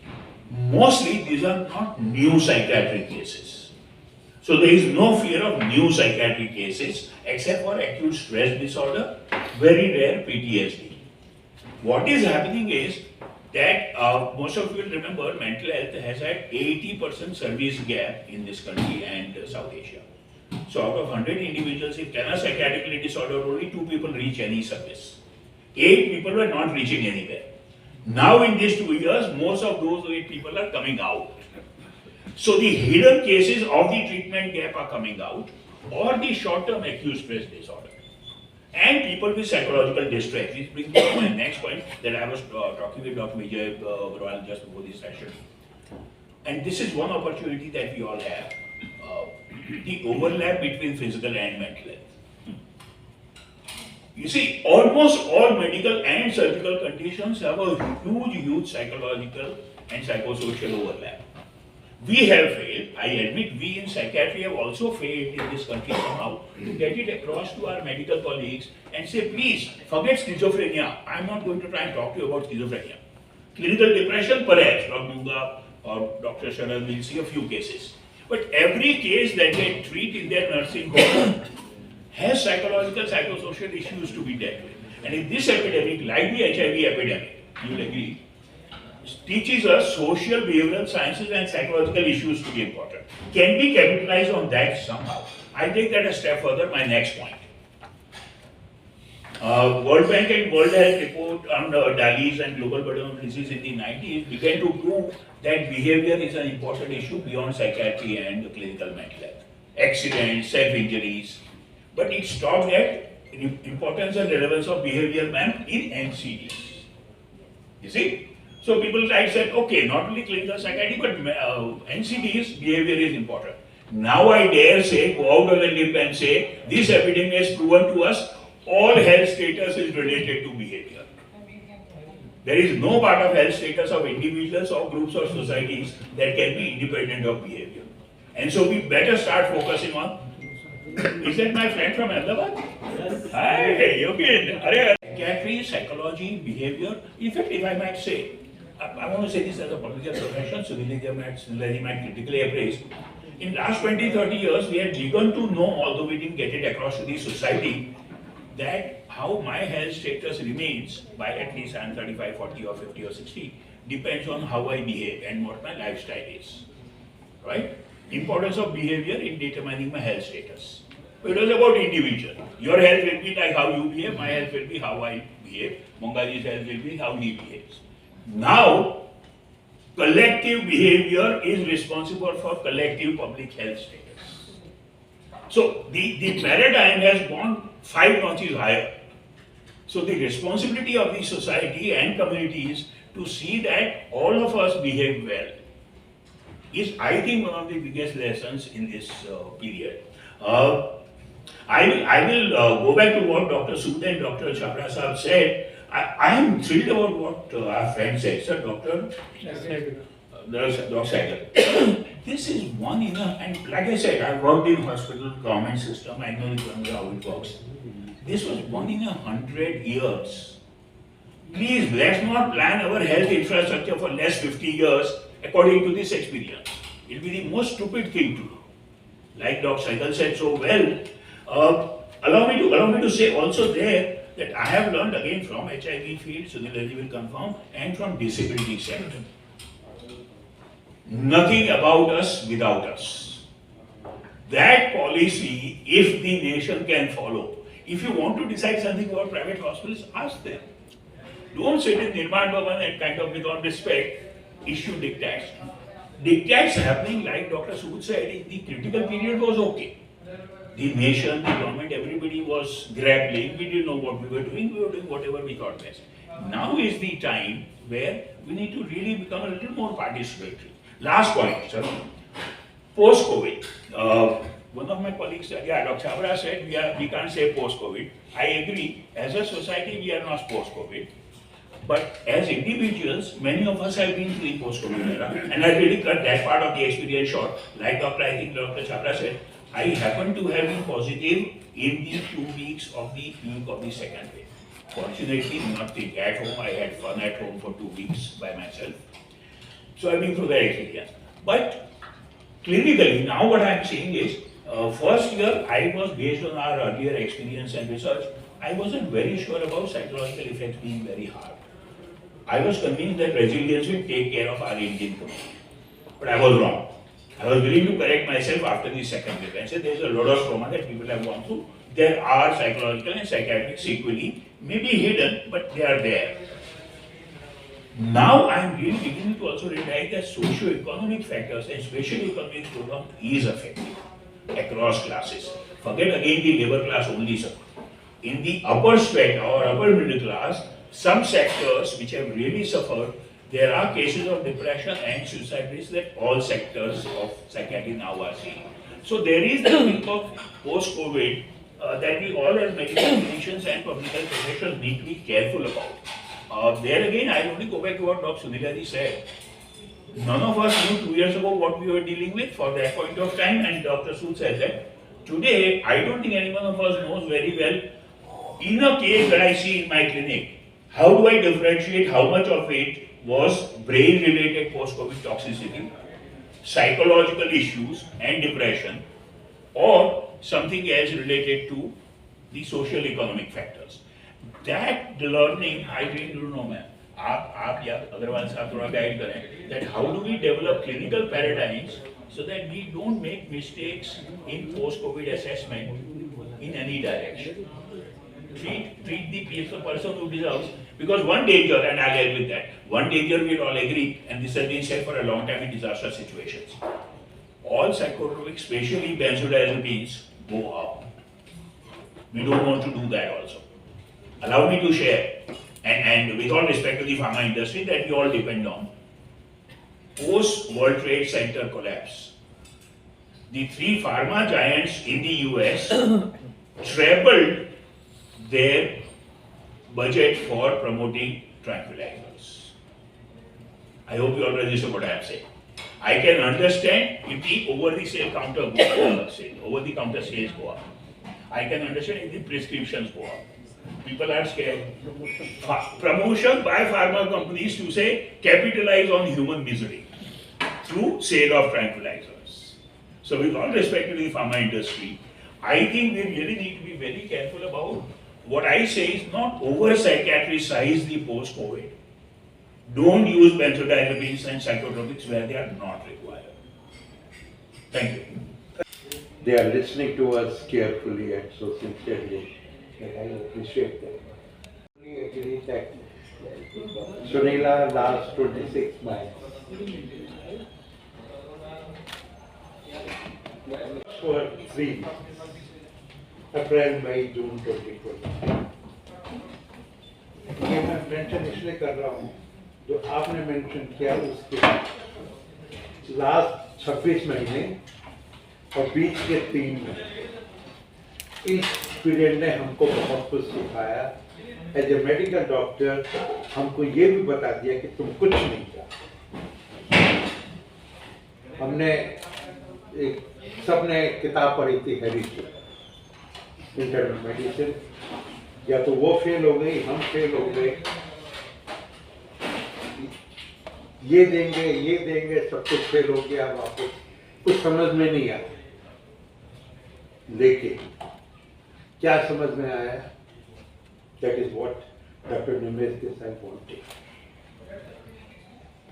Mostly these are not new psychiatric cases. So there is no fear of new psychiatric cases except for acute stress disorder, very rare PTSD. What is happening is that most of you will remember mental health has had 80% service gap in this country and South Asia. So out of 100 individuals, if 10 are psychiatrically disordered, only 2 people reach any service. 8 people were not reaching anywhere. Now in these 2 years, most of those 8 people are coming out. So the hidden cases of the treatment gap are coming out, or the short-term acute stress disorder. And people with psychological distress. This brings me to my next point that I was talking with Dr. Vijay Agrawal just before this session. And this is one opportunity that we all have. The overlap between physical and mental health. You see, almost all medical and surgical conditions have a huge psychological and psychosocial overlap. We have failed, I admit we in psychiatry have also failed in this country somehow to get it across to our medical colleagues and say, please, forget schizophrenia. I'm not going to try and talk to you about schizophrenia. Clinical depression, perhaps, Dr. Munga or Dr. Sharad will see a few cases. But every case that they treat in their nursing home has psychological, psychosocial issues to be dealt with. And in this epidemic, like the HIV epidemic, you will agree, teaches us social, behavioral sciences and psychological issues to be important. Can we capitalize on that somehow? I take that a step further, my next point. World Bank and World Health report on DALIs and global burden of disease in the 90s began to prove that behavior is an important issue beyond psychiatry and clinical mental health. Accidents, self-injuries, but it stopped at importance and relevance of behavior map in NCDs. You see? So people like said, okay, not only clinical psychiatry, but NCDs, behavior is important. Now I dare say, go out of the lip and say, this epidemic has proven to us all health status is related to behavior. There is no part of health status of individuals or groups or societies that can be independent of behavior. And so we better start focusing on, is that my friend from Ahmedabad? Hi, okay. Psychiatry, psychology, behavior, in fact, if I might say, I want to say this as a political profession, so they might critically appraise. In the last 20-30 years, we had begun to know, although we didn't get it across to the society, that how my health status remains by at least I'm 35, 40 or 50 or 60 depends on how I behave and what my lifestyle is. Right? Importance of behavior in determining my health status. It was about individual. Your health will be like how you behave, my health will be how I behave, Mongaji's health will be how he behaves. Now, collective behavior is responsible for collective public health status. So, the paradigm has gone 5 notches higher. So, the responsibility of the society and communities to see that all of us behave well is, I think, one of the biggest lessons in this period. I will go back to what Dr. Sood and Dr. Chhabra Sahab said. I am thrilled about what our friend said. Sir, Dr. Dr. Sahgal. This is one in a, and like I said, I worked in hospital, government system, I know how it works. This was 1 in 100 years. Please, let's not plan our health infrastructure for next 50 years according to this experience. It will be the most stupid thing to do. Like Dr. Sahgal said so well, allow me to say also there that I have learned again from HIV field, Sunil will confirm, and from disability sector. Nothing about us without us. That policy, if the nation can follow, if you want to decide something about private hospitals, ask them. Don't sit in Nirman Bhavan and kind of, with all respect, issue diktats. Diktats happening, like Dr. Sood said, in the critical period was okay. The nation, the government, everybody was grappling. We didn't know what we were doing whatever we thought best. Now is the time where we need to really become a little more participatory. Last point, sir. Post-COVID. One of my colleagues said, yeah, Dr. Chhabra said we can't say post-COVID. I agree. As a society, we are not post-COVID. But as individuals, many of us have been through the post-COVID era. And I really cut that part of the experience short. Like I think Dr. Chhabra said, I happen to have been positive in the 2 weeks of the peak of the second wave. Fortunately, nothing at home. I had fun at home for 2 weeks by myself. So I've been through that experience. But clinically, now what I'm saying is, first year I was based on our earlier experience and research, I wasn't very sure about psychological effects being very hard. I was convinced that resilience will take care of our Indian community. But I was wrong. I was willing to correct myself after the second wave and said there's a lot of trauma that people have gone through. There are psychological and psychiatric sequelae, maybe hidden, but they are there. Now I am really beginning to also realize that socio-economic factors and special economic program is affecting across classes. Forget again the labor class only, sir. In the upper strata or upper middle class, some sectors which have really suffered, there are cases of depression and suicide risk that all sectors of psychiatry now are seeing. So there is the thing of post-COVID that we all as medical clinicians and public health professionals need to be careful about. There again, I only go back to what Dr. Sunil said. None of us knew 2 years ago what we were dealing with for that point of time, and Dr. Sood said that. Today, I don't think any one of us knows very well, in a case that I see in my clinic, how do I differentiate how much of it was brain-related post-COVID toxicity, psychological issues and depression, or something else related to the social economic factors. That learning, I really don't know, ma'am. आप या अग्रवाल साहब थोड़ा guide करें that how do we develop clinical paradigms so that we don't make mistakes in post-COVID assessment in any direction. Treat the person who deserves, because one danger, and I'll agree with that, one danger we'll all agree, and this has been said for a long time in disaster situations. All psychotropics, especially benzodiazepines, go up. We don't want to do that also. Allow me to share, and with all respect to the pharma industry that we all depend on. Post World Trade Center collapse, the 3 pharma giants in the US trebled their budget for promoting tranquilizers. I hope you all register what I am saying. I can understand if the over-the-counter sales go up. I can understand if the prescriptions go up. People are scared. Promotion by pharma companies to say capitalize on human misery through sale of tranquilizers. So with all respect to the pharma industry, I think we really need to be very careful about what I say is not over-psychiatricize the post-COVID. Don't use benzodiazepines and psychotropics where they are not required. Thank you. They are listening to us carefully and so sincerely, and I appreciate that. I agree that Sunila last 26 months. For 3 April, May, June 2020. ये मैं mention इसलिए कर रहा हूँ जो आपने mention किया उसके लास्ट 26 महीने और बीच के 3 महीने इस पीरियड ने हमको बहुत कुछ सिखाया। एज ए मेडिकल डॉक्टर हमको ये भी बता दिया कि तुम कुछ नहीं जानते। हमने सबने किताब पढ़ी थी हेरिकल इंटरनल मेडिसिन, या तो वो फेल हो गई, हम फेल हो गए। ये देंगे सब कुछ फेल हो गया, वापस कुछ समझ में नहीं आया। लेकिन क्या समझ में आया? That is what doctor Nimesh Desai wanted.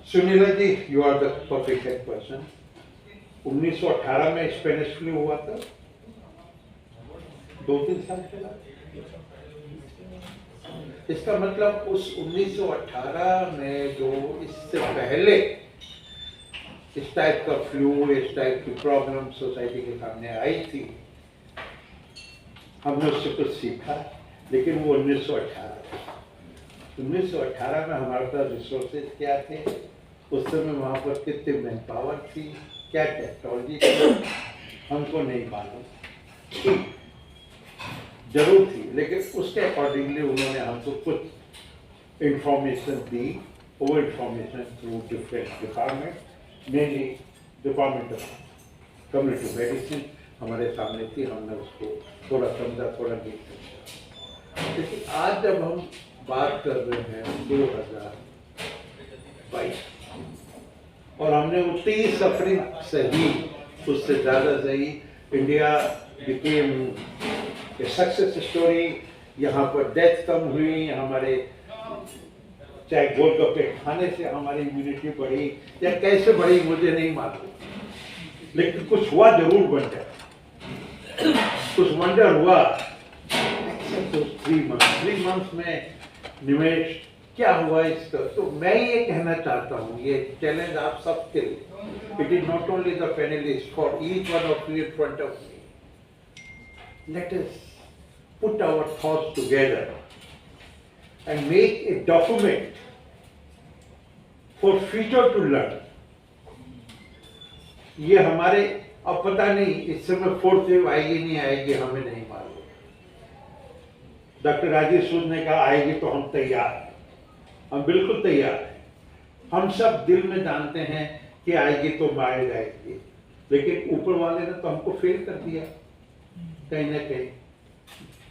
Sunila ji, you are the perfect person. 1918 में स्पेनिश फ्लू हुआ था, 2-3 साल पहले। इसका मतलब उस 1918 में जो इससे पहले इस टाइप का फ्लू, इस टाइप की प्रॉब्लम सोसाइटी के सामने आई थी, हमने उससे कुछ सीखा। लेकिन वो 1918 में हमारे पास रिसोर्सेज क्या थे, उस समय वहाँ पर कितनी मैन पावर थी, क्या टेक्नोलॉजी थी, हमको नहीं मालूम। जरूर थी, लेकिन उसके अकॉर्डिंगली उन्होंने हमको कुछ इंफॉर्मेशन दी। वो information through different department, mainly department of community medicine हमारे सामने थी। हमने उसको थोड़ा समझा, थोड़ा नहीं समझा। लेकिन आज जब हम बात कर रहे हैं 2022, और हमने उतनी ही सफरिंग सही, उससे ज़्यादा सही, इंडिया बिकेम सक्सेस स्टोरी। यहाँ पर डेथ कम हुई, हमारे चाहे गोलगप्पे खाने से हमारी इम्यूनिटी बढ़ी या कैसे बढ़ी मुझे नहीं मालूम, लेकिन कुछ हुआ जरूर बन गया, कुछ वंडर हुआ। तो 3 मंथ्स में निवेश क्या हुआ इसका? तो मैं ये कहना चाहता हूँ, ये चैलेंज आप सबके लिए, it is not only the panelist, for each one of you in front of me. Let us put our thoughts together and make a document for future to learn. ये हमारे, अब पता नहीं इस समय 4th वेव आएगी नहीं आएगी, हमें नहीं मालूम। डॉक्टर राजेश सूद ने कहा आएगी तो हम तैयार हैं, हम बिल्कुल तैयार हैं। हम सब दिल में जानते हैं कि आएगी तो मार जाएगी, लेकिन ऊपर वाले ने तो हमको फेल कर दिया कहीं ना कहीं,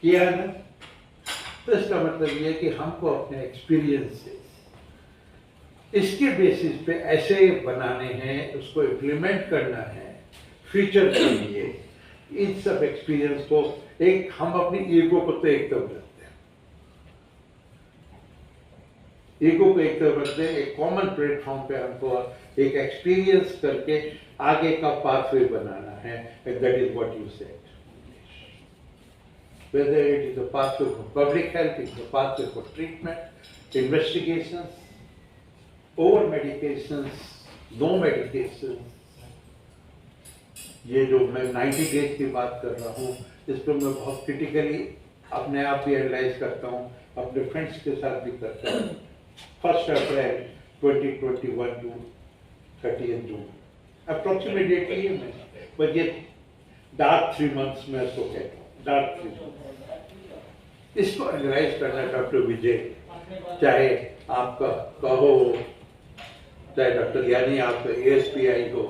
किया है ना। तो इसका मतलब ये कि हमको अपने एक्सपीरियंसेस इसके बेसिस पे ऐसे बनाने हैं, उसको इम्प्लीमेंट करना है फ्यूचर के लिए। इन सब एक्सपीरियंस को एक, हम अपनी ईगो को तो एकदम रखते हैं, ईगो को एकदम रखते हैं, एक कॉमन प्लेटफॉर्म पे हमको एक एक्सपीरियंस करके आगे का पाथवे बनाना है। That is what you said. Whether it is a pathway for public health, it is a pathway for treatment, investigations, over medications, no medications. ये जो मैं 90 डेज की बात कर रहा हूँ, इस पर मैं बहुत क्रिटिकली अपने आप भी एनालाइज करता हूँ, अपने फ्रेंड्स के साथ भी करता हूँ। 1 अप्रैल 2021 to 30 जून अप्रोक्सीमेट डेट है मैं, बट ये डार्क 3 मंथ्स में इसको कहता हूँ, डार्क 3 मंथ्स। इसको एनालाइज करना डॉक्टर विजय, चाहे आपका कहो, चाहे डॉक्टर यानी आपका ASPI हो,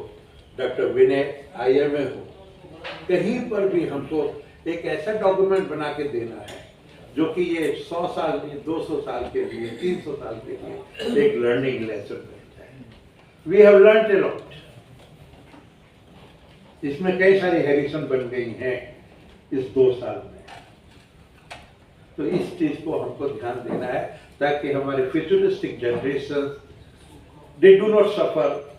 डॉक्टर विनय IMA हो, कहीं पर भी हमको एक ऐसा डॉक्यूमेंट बना के देना है जो कि ये 100 साल में, 200 साल के लिए, 300 साल के लिए एक लर्निंग लेसन बन जाए। We have learned a lot. इसमें कई सारी हेरिसन बन गई हैं इस 2 साल में। तो इस चीज को हमको ध्यान देना है ताकि हमारे futuristic generation they do not suffer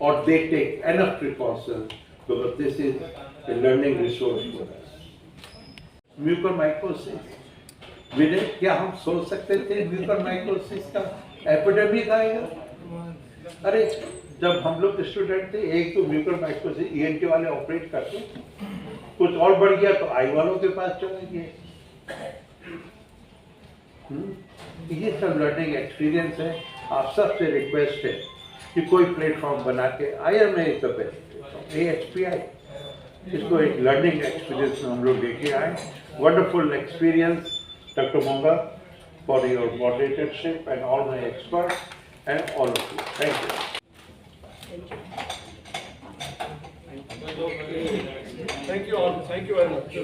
और they take enough precautions, because this is a learning resource for us. Mucormycosis, Vinay, क्या हम सोच सकते थे म्यूकोरमाइकोसिस का एपिडेमिक आएगा? अरे जब हम लोग स्टूडेंट थे, एक तो म्यूकोरमाइकोसिस ENT वाले ऑपरेट करते, कुछ और बढ़ गया तो आई वालों के पास चले गए। ये सब लर्निंग एक्सपीरियंस है। आप सबसे रिक्वेस्ट है कि कोई प्लेटफॉर्म बना के, IMA is the best platform, ASPI इसको एक लर्निंग एक्सपीरियंस में हम लोग लेके आए. Wonderful experience doctor Monga for your moderatorship and all my experts and all of you. Thank you. Thank you all. Thank you very much.